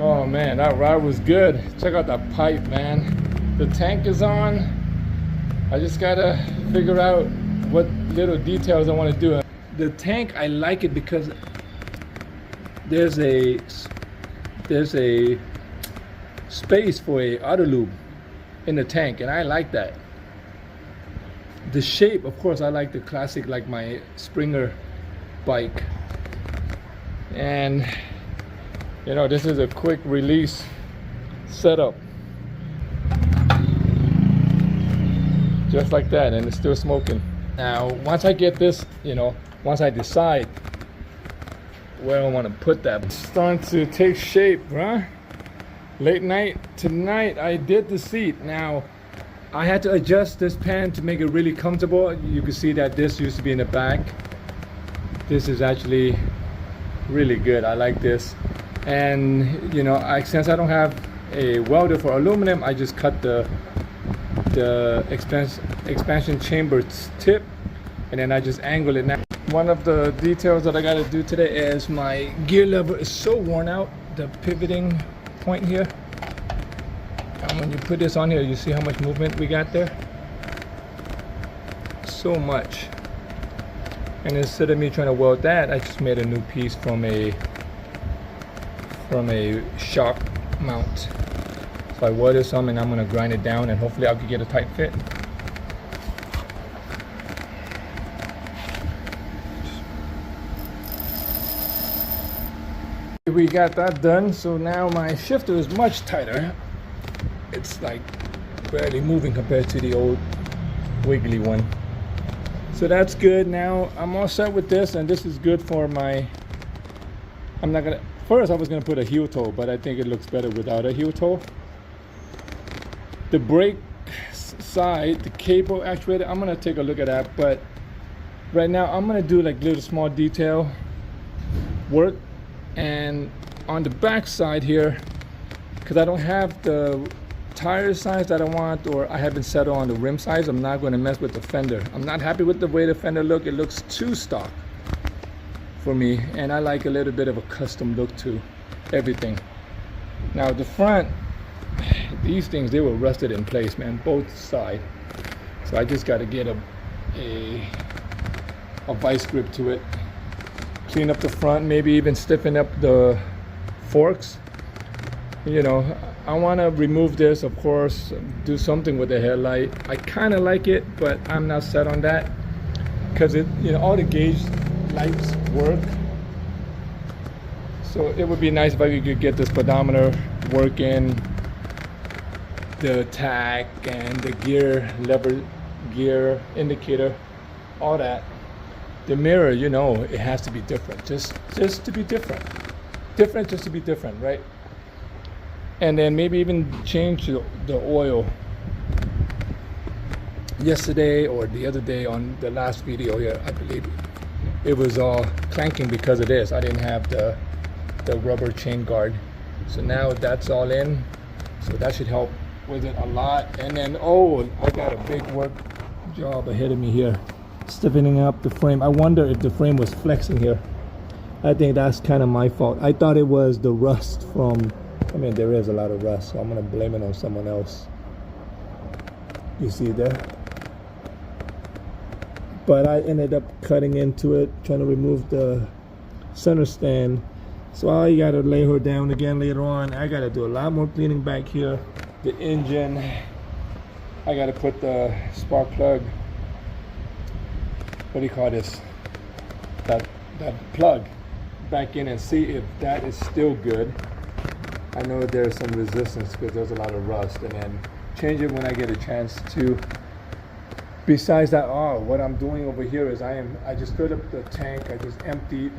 Oh man, that ride was good. Check out that pipe, man. The tank is on. I just gotta figure out what little details I want to do. The tank, I like it because there's a space for a auto lube in the tank, and I like that. The shape, of course, I like the classic, like my Springer bike. And you know, this is a quick release setup, just like that, and it's still smoking. Now once I get this, you know, once I decide where I want to put that, it's starting to take shape, huh? Late night tonight I did the seat. Now I had to adjust this pan to make it really comfortable. You can see that this used to be in the back. This is actually really good. I like this. And you know, since I don't have a welder for aluminum, I just cut the expansion chamber tip, and then I just angle it. Now one of the details that I got to do today is my gear lever is so worn out, the pivoting point here. And when you put this on here, you see how much movement we got there? So much. And instead of me trying to weld that, I just made a new piece from a shock mount. So I welded some, and I'm gonna grind it down, and hopefully I can get a tight fit. We got that done, so now my shifter is much tighter. It's like barely moving compared to the old wiggly one. So that's good. Now I'm all set with this, and this is good for my, first I was gonna put a heel toe, but I think it looks better without a heel toe. The brake side, the cable actuator, I'm gonna take a look at that, but right now I'm gonna do like little small detail work. And on the back side here, because I don't have the tire size that I want, or I haven't settled on the rim size, I'm not going to mess with the fender. I'm not happy with the way the fender look. It looks too stock for me, and I like a little bit of a custom look to everything. Now the front, these things, they were rusted in place, man, both sides. So I just got to get a vice grip to it. Clean up the front, maybe even stiffen up the forks. You know, I want to remove this, of course, do something with the headlight. I kind of like it, but I'm not set on that, because it, you know, all the gauge lights work. So it would be nice if I could get this pedometer working, the tach and the gear lever, gear indicator, all that. The mirror, you know, it has to be different, just to be different, just to be different, right? And then maybe even change the oil. Yesterday or the other day on the last video here, I believe it was all clanking because of this. I didn't have the rubber chain guard, so now that's all in, so that should help with it a lot. And then, oh, I got a big work job ahead of me here. Stiffening up the frame. I wonder if the frame was flexing here. I think that's kind of my fault. I thought it was the rust from, I mean, there is a lot of rust, so I'm gonna blame it on someone else. You see there? But I ended up cutting into it, trying to remove the center stand. So I gotta lay her down again later on. I gotta do a lot more cleaning back here. The engine, I gotta put the spark plug, what do you call this, that plug back in, and see if that is still good. I know there's some resistance because there's a lot of rust, and then change it when I get a chance to. Besides that, oh, what I'm doing over here is I just filled up the tank. I just emptied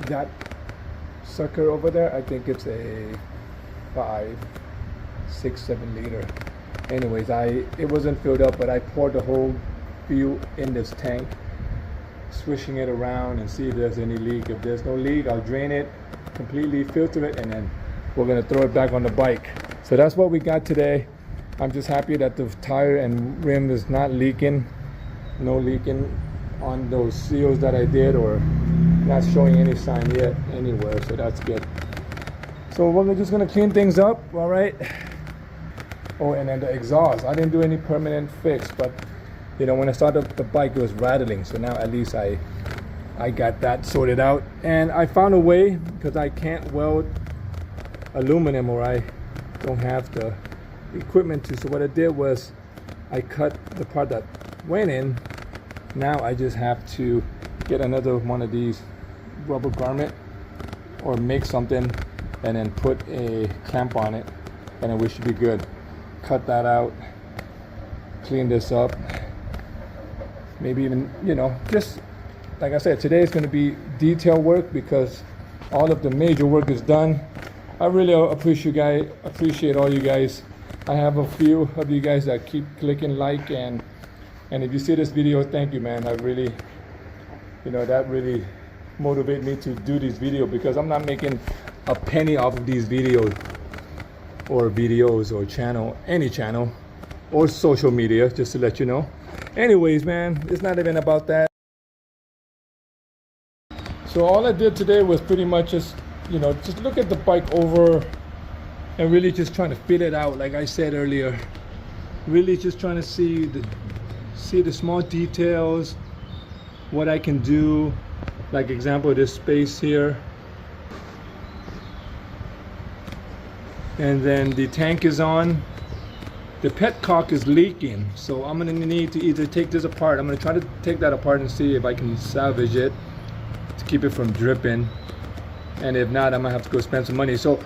that sucker over there. I think it's a 5, 6, 7 liter. Anyways, it wasn't filled up, but I poured the whole fuel in this tank, swishing it around and see if there's any leak. If there's no leak, I'll drain it completely, filter it, and then we're gonna throw it back on the bike. So that's what we got today. I'm just happy that the tire and rim is not leaking, no leaking on those seals that I did, or not showing any sign yet anywhere, so that's good. So we're just gonna clean things up, all right? Oh, and then the exhaust. I didn't do any permanent fix, but you know, when I started up the bike, it was rattling. So now at least I got that sorted out. And I found a way, because I can't weld aluminum, or I don't have the equipment to. So what I did was I cut the part that went in. Now I just have to get another one of these rubber garment or make something and then put a clamp on it, and then we should be good. Cut that out, clean this up, maybe even, you know, just like I said, today is going to be detail work because all of the major work is done. I really appreciate all you guys. I have a few of you guys that keep clicking like, and if you see this video, thank you, man. I really, you know, that really motivate me to do this video, because I'm not making a penny off of these videos or channel, any channel or social media, just to let you know. Anyways, man, it's not even about that. So all I did today was pretty much just, you know, just look at the bike over and really just trying to feel it out. Like I said earlier, really just trying to see the small details, what I can do. Like example, this space here, and then the tank is on. The petcock is leaking, so I'm gonna need to either take this apart. I'm gonna try to take that apart and see if I can salvage it to keep it from dripping, and if not, I'm gonna have to go spend some money. So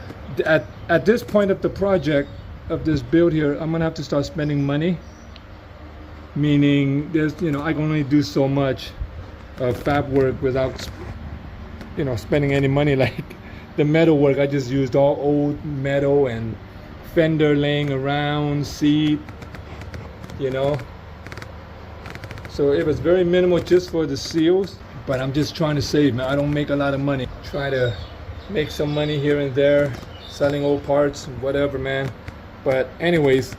at this point of the project, of this build here, I'm gonna have to start spending money, meaning there's, you know, I can only do so much fab work without, you know, spending any money. Like the metal work, I just used all old metal and fender laying around, seat, you know, so it was very minimal just for the seals. But I'm just trying to save, man. I don't make a lot of money. Try to make some money here and there, selling old parts, whatever, man. But anyways,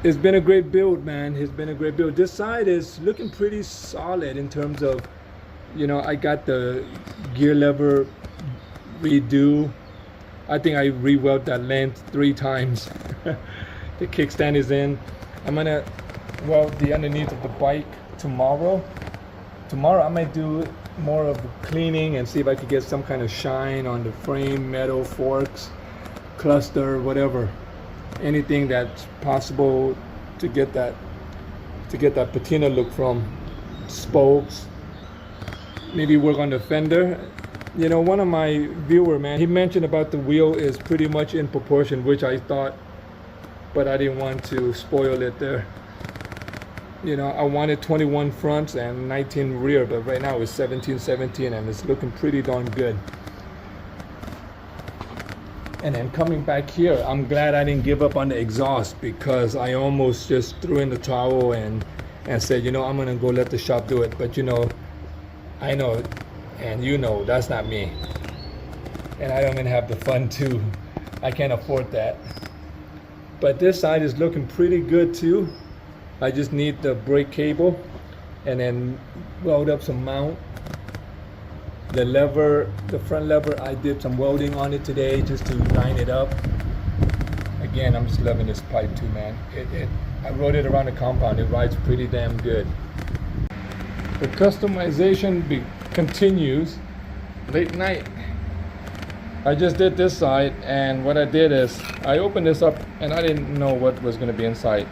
it's been a great build, man. It's been a great build. This side is looking pretty solid in terms of, you know, I got the gear lever redo. I think I re-weld that length 3 times. The kickstand is in. I'm gonna weld the underneath of the bike tomorrow. Tomorrow I might do more of the cleaning and see if I could get some kind of shine on the frame, metal, forks, cluster, whatever. Anything that's possible to get that patina look from spokes. Maybe work on the fender. You know, one of my viewer, man, he mentioned about the wheel is pretty much in proportion, which I thought, but I didn't want to spoil it there. You know, I wanted 21 fronts and 19 rear, but right now it's 17, and it's looking pretty darn good. And then coming back here, I'm glad I didn't give up on the exhaust, because I almost just threw in the towel and said, you know, I'm gonna go let the shop do it. But you know, I know, and you know, that's not me. And I don't even have the fun too. I can't afford that. But this side is looking pretty good too. I just need the brake cable and then weld up some mount. The lever, the front lever, I did some welding on it today just to line it up. Again, I'm just loving this pipe too, man. I rode it around the compound. It rides pretty damn good. The customization continues late night. I just did this side, and what I did is I opened this up and I didn't know what was going to be inside.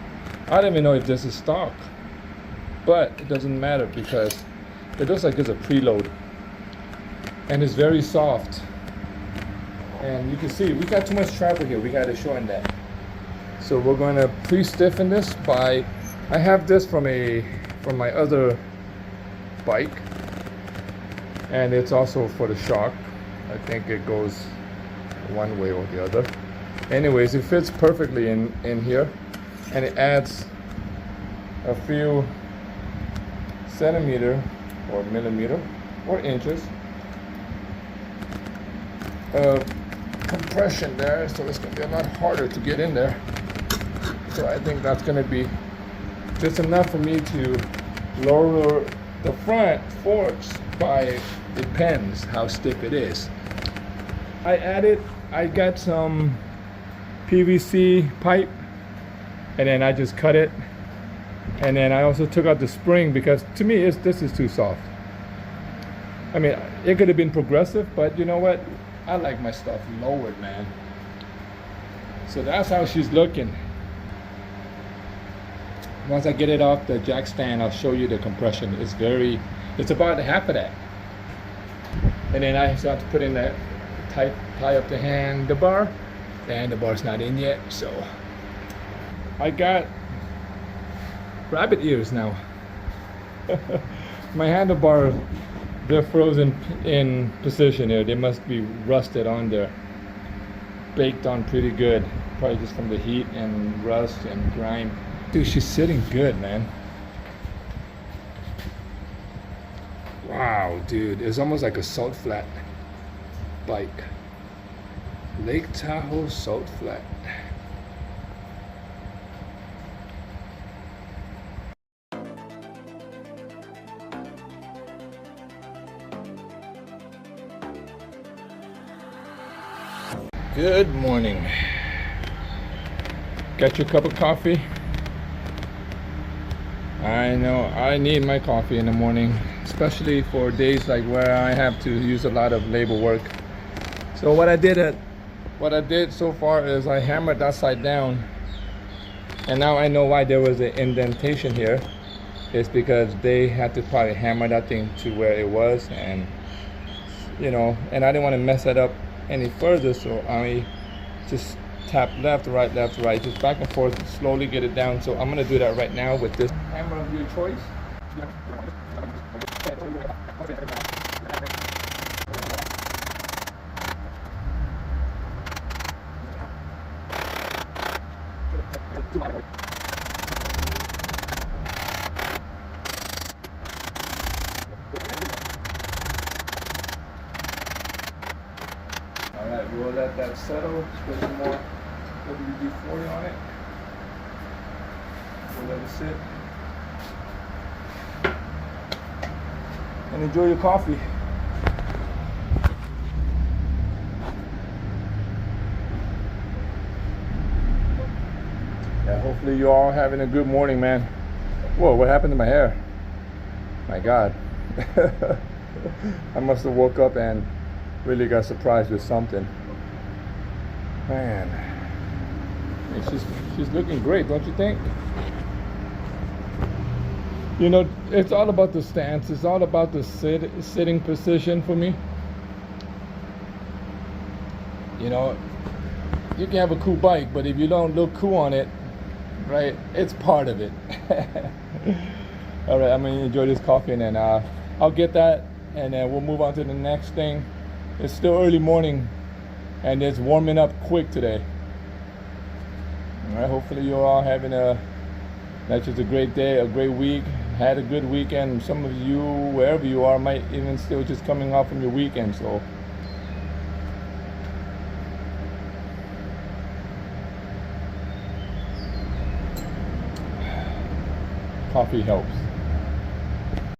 I don't even know if this is stock, but it doesn't matter because it looks like it's a preload. And it's very soft, and you can see we got too much travel here. We got to shorten that. So we're going to pre-stiffen this by, I have this from my other bike, and it's also for the shock. I think it goes one way or the other. Anyways, it fits perfectly in here, and it adds a few centimeter or millimeter or inches compression there, so it's going to be a lot harder to get in there. So I think that's going to be just enough for me to lower the front forks by, depends how stiff it is. I got some PVC pipe, and then I just cut it, and then I also took out the spring because to me this is too soft. I mean, it could have been progressive, but you know what? I like my stuff lowered, man. So that's how she's looking. Once I get it off the jack stand, I'll show you the compression. It's about half of that. And then I start to put in that tie up the handlebar. The handlebar's not in yet, so I got rabbit ears now. My handlebar, they're frozen in position here. They must be rusted on there. Baked on pretty good. Probably just from the heat and rust and grime. Dude, she's sitting good, man. Wow, dude. It's almost like a salt flat bike. Lake Tahoe salt flat. Good morning. Got your cup of coffee? I know I need my coffee in the morning, especially for days like where I have to use a lot of labor work. So what I did so far is I hammered that side down, and now I know why there was an indentation here. It's because they had to probably hammer that thing to where it was, and you know, and I didn't want to mess that up any further, so I just tap left, right, just back and forth, slowly get it down. So I'm gonna do that right now with this hammer of your choice. Alright, we'll let that settle, put some more WD-40 on it. We'll let it sit. And enjoy your coffee. Yeah, hopefully you all having a good morning, man. Whoa, what happened to my hair? My God. I must have woke up and really got surprised with something. Man, she's looking great, don't you think? You know, it's all about the stance. It's all about the sitting position for me. You know, you can have a cool bike, but if you don't look cool on it, right, it's part of it. All right, I'm gonna enjoy this coffee, and then I'll get that, and then we'll move on to the next thing. It's still early morning, and it's warming up quick today. All right, hopefully you're all having not just a great day, a great week, had a good weekend. Some of you, wherever you are, might even still just coming off from your weekend, so. Coffee helps.